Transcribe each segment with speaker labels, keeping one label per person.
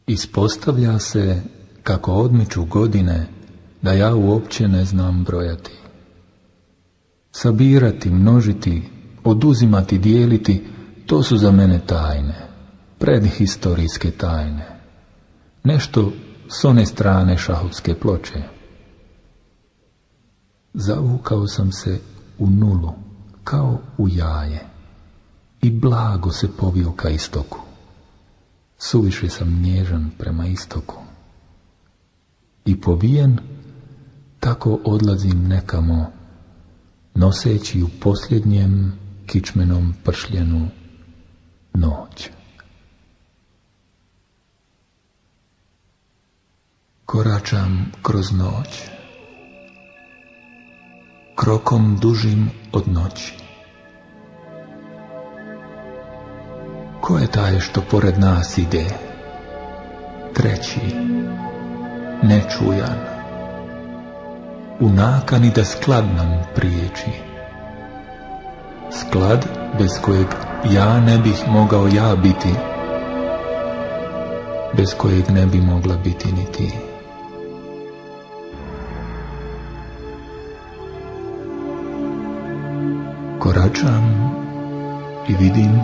Speaker 1: Ispostavlja se, kako odmiču godine, da ja uopće ne znam brojati. Sabirati, množiti, oduzimati, dijeliti, to su za mene tajne, predhistorijske tajne. Nešto s one strane šahovske ploče. Zavukao sam se u nulu, kao u jaje, i blago se povio ka istoku. Suviše sam nježan prema istoku. I povijen, tako odlazim nekamo, noseći u posljednjem kičmenom pršljenu noć. Koračam kroz noć, krokom dužim od noći. Ko je taj što pored nas ide? Treći, nečujan, u nakani da sklad nam priječi. Sklad bez kojeg ja ne bih mogao ja biti, bez kojeg ne bi mogla biti ni ti. Koračam i vidim,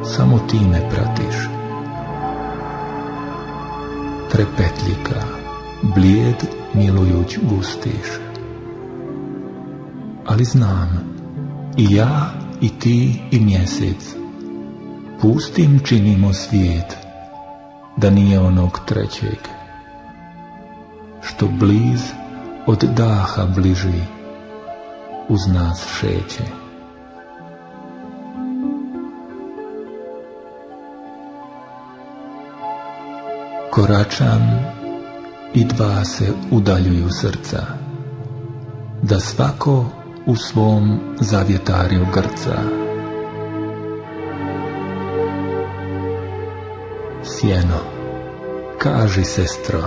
Speaker 1: samo ti me pratiš. Trepetljika, blijed milujuć gustiš. Ali znam, i ja, i ti, i mjesec, pustim činimo svijet, da nije onog trećeg, što bliz od daha bliži uz nas šeće. Koračam i dva se udaljuju srca, da svako u svom zavjetarju grca. Sjeno, kaži sestro,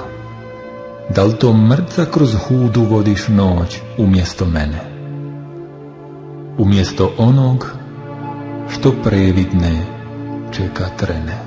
Speaker 1: da li to mrca kroz hudu vodiš noć umjesto mene? Umjesto onog što previdne čeka trene.